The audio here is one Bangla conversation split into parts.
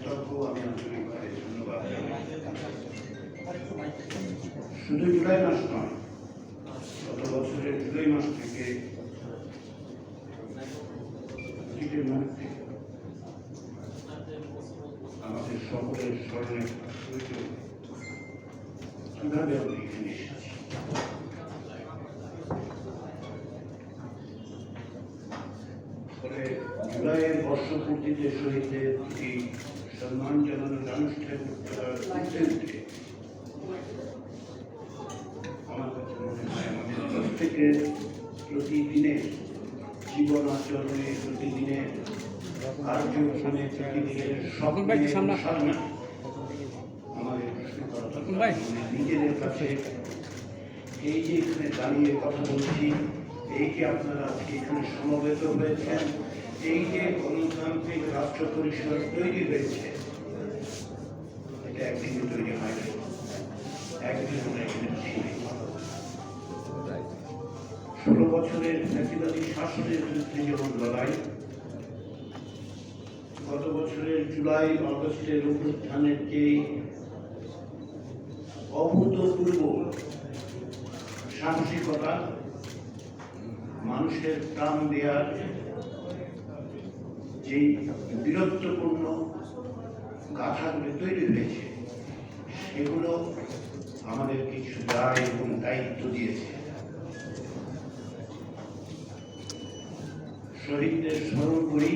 বক্তব্য আমি আন্তরিকভাবে ধন্যবাদ জানাই। শুধু জুলাই মাস নয়, গত বছরের জুলাই মাস থেকে আমাদের সকলের স্মরণে কিভাবে আমি এখানে এসেছি। ফলে জুলাইয়ের বর্ষপূর্তিতে শহীদদের প্রতি সম্মান জানানোর আনুষ্ঠানিক উঠে আমার কাছে মনে হয় আমাদের প্রত্যেকের প্রতিদিনের জীবন আচরণে প্রতিদিনের কার্যক্রমে প্রতিদিনের সামনে আমাদের প্রশ্ন করা দরকার। নিজেদের কাছে এই যে এখানে দাঁড়িয়ে কথা বলছি, এই যে আপনারা আজকে এখানে সমবেত হয়েছেন, এই যে গণতান্ত্রিক রাষ্ট্র পরিষদ তৈরি হয়েছে, এটা একদিনে তৈরি হয়নি, একদিন আমরা এখানে ছিলাম। 16 বছরের ফ্যাসিবাদী শাসনের বিরুদ্ধে যেমন লড়াই, গত বছরের জুলাই আগস্টের অভ্যুত্থানের যে অভূতপূর্ব সাহসিকতা, মানুষের প্রাণ দেওয়ার যে বীরত্বপূর্ণ গাথাগুলি তৈরি হয়েছে, সেগুলো আমাদের কিছু দায় এবং দায়িত্ব দিয়েছে। শহীদদের স্মরণ করি,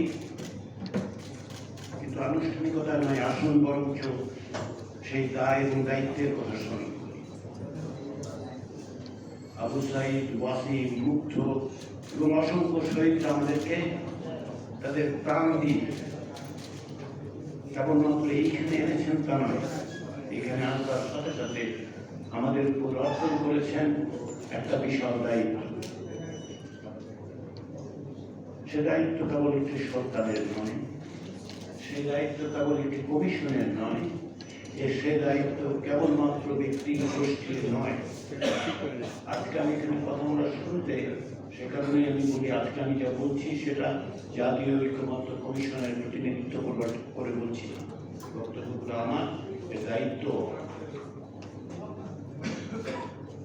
কিন্তু আনুষ্ঠানিকতা নয়, আসন বরঞ্চ সেই দায় এবং দায়িত্বের কথা স্মরণ করি। আবু সাইদ, ওয়াসিম, মুগ্ধ এবং অসংখ্য শহীদরা আমাদেরকে তাদের প্রাণ দিয়ে কেবলমাত্র এইখানে এনেছেন তা নয়, এখানে আসার সাথে সাথে আমাদের উপর অর্পণ করেছেন একটা বিশাল দায়িত্ব। সে দায়িত্ব কেবল একটি সরকারের নয়, সে দায়িত্ব কেবল একটি কমিশনের নয়, সে দায়িত্ব কেবলমাত্র ব্যক্তি গোষ্ঠীর নয়। আজকে আমি এখানে কথা বলার শুরুতে সে কারণে আমি বলি, আজকে আমি যা বলছি সেটা জাতীয় ঐক্যমত্য কমিশনের প্রতিনিধিত্ব করে বলছি না, বক্তব্যগুলো আমার দায়িত্ব।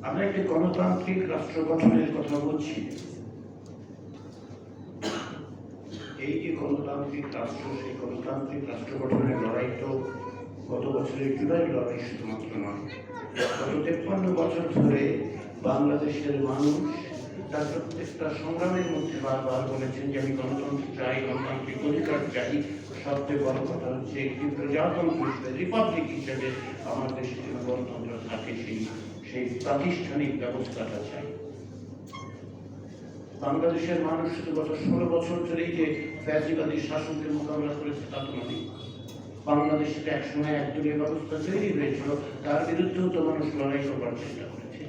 আমরা একটি গণতান্ত্রিক রাষ্ট্র গঠনের কথা বলছি। এই যে গণতান্ত্রিক রাষ্ট্র, সেই গণতান্ত্রিক রাষ্ট্র গঠনের লড়াই তো গত বছরের জুলাই লড়াই শুধুমাত্র নয়, গত 53 বছর ধরে বাংলাদেশের মানুষ তার প্রত্যেকটা সংগ্রামের মধ্যে বারবার বলেছেন যে আমি গণতন্ত্র চাই, গণতান্ত্রিক অধিকার চাই। সবচেয়ে বড় কথা হচ্ছে একটি প্রজাতন্ত্র হিসেবে, রিপাবলিক হিসেবে আমার দেশে যেন গণতন্ত্র থাকে, সেই প্রাতিষ্ঠানিক ব্যবস্থাটা চাই। বাংলাদেশের মানুষ শুধু গত 16 বছর ধরেই যে ফ্যাসিবাদী শাসনকে মোকাবিলা করেছে তা তো নয়। বাংলাদেশের একসময় একদলীয় ব্যবস্থা তৈরি হয়েছিল, তার বিরুদ্ধেও তো মানুষ লড়াই করবার চেষ্টা করেছে।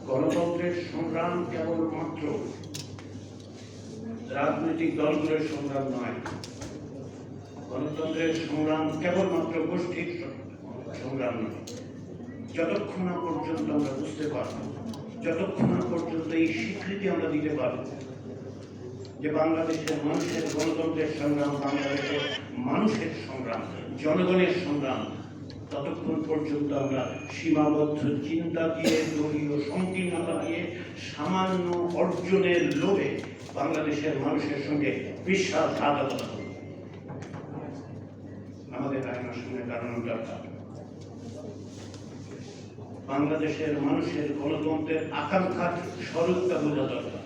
গণতন্ত্রের সংগ্রাম কেবলমাত্র রাজনৈতিক দলগুলোর সংগ্রাম নয়, গণতন্ত্রের সংগ্রাম কেবলমাত্র গোষ্ঠীর সংগ্রাম নয়। যতক্ষণ না পর্যন্ত আমরা বুঝতে পারব, যতক্ষণ না পর্যন্ত এই স্বীকৃতি আমরা দিতে পারব যে বাংলাদেশের মানুষের গণতন্ত্রের সংগ্রাম, বাংলাদেশের মানুষের সংগ্রাম, জনগণের সংগ্রাম, ততক্ষণ পর্যন্ত আমরা সীমাবদ্ধ চিন্তা দিয়ে, দলীয় সংকীর্ণতা দিয়ে, সামান্য অর্জনের লোভে বাংলাদেশের মানুষের সঙ্গে বিশ্বাসঘাতকতা করব। আমাদের আইনের সঙ্গে দাঁড়ানো দরকার। বাংলাদেশের মানুষের গণতন্ত্রের আকাঙ্ক্ষার স্বরূপটা বোঝা দরকার।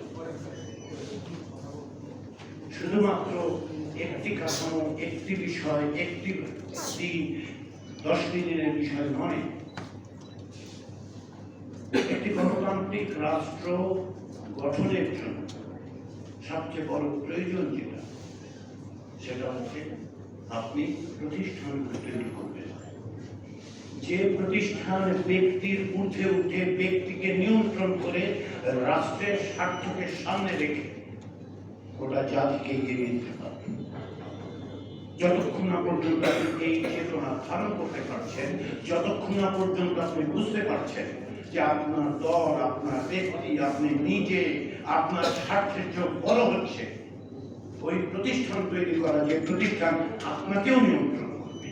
শুধুমাত্র একটি কাঠামো, একটি বিষয়, একটি 10 দিনের বিষয় নয়। একটি গণতান্ত্রিক রাষ্ট্র গঠনের জন্য সবচেয়ে বড় প্রয়োজন যেটা, সেটা হচ্ছে আপনি প্রতিষ্ঠানগুলো তৈরি করবেন। যে প্রতিষ্ঠান ব্যক্তির ঊর্ধ্বে উঠে ব্যক্তিকে নিয়ন্ত্রণ করে রাষ্ট্রের স্বার্থকে সামনে রেখে গোটা জাতিকে এগিয়ে নিতে পারবে। যতক্ষণ না পর্যন্ত আপনি এই চেতনা ধারণ করতে পারছেন, যতক্ষণ না পর্যন্ত আপনি বুঝতে পারছেন যে আপনার দল, আপনার ব্যক্তি, আপনি নিজে আপনার স্বার্থের চেয়ে বড় হচ্ছে, ওই প্রতিষ্ঠান তৈরি করা, যে প্রতিষ্ঠান আপনাকেও নিয়ন্ত্রণ করবে।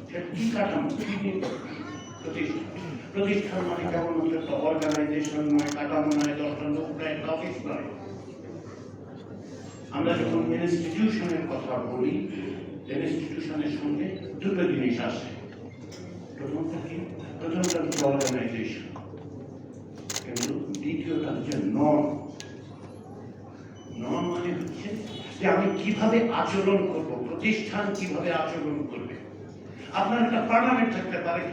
সেটা কি কাঠামো, কি প্রতিষ্ঠান? প্রতিষ্ঠান মানে কেবলমাত্র একটা অর্গানাইজেশন নয়, কাঠামো নয়, 10টা লোক নয়, একটা অফিস নয়। আমরা যখন ইনস্টিটিউশনের কথা বলি, ইনস্টিটিউশনের সঙ্গে দুটো জিনিস আসে। প্রথমটা কি? প্রথমটা হচ্ছে অর্গানাইজেশন, কিন্তু দ্বিতীয়টা হচ্ছে নর্ম। নর্ম মানে হচ্ছে যে আমি কিভাবে আচরণ করব, প্রতিষ্ঠান কিভাবে আচরণ করবে। আপনার একটা পার্লামেন্ট থাকতে পারে,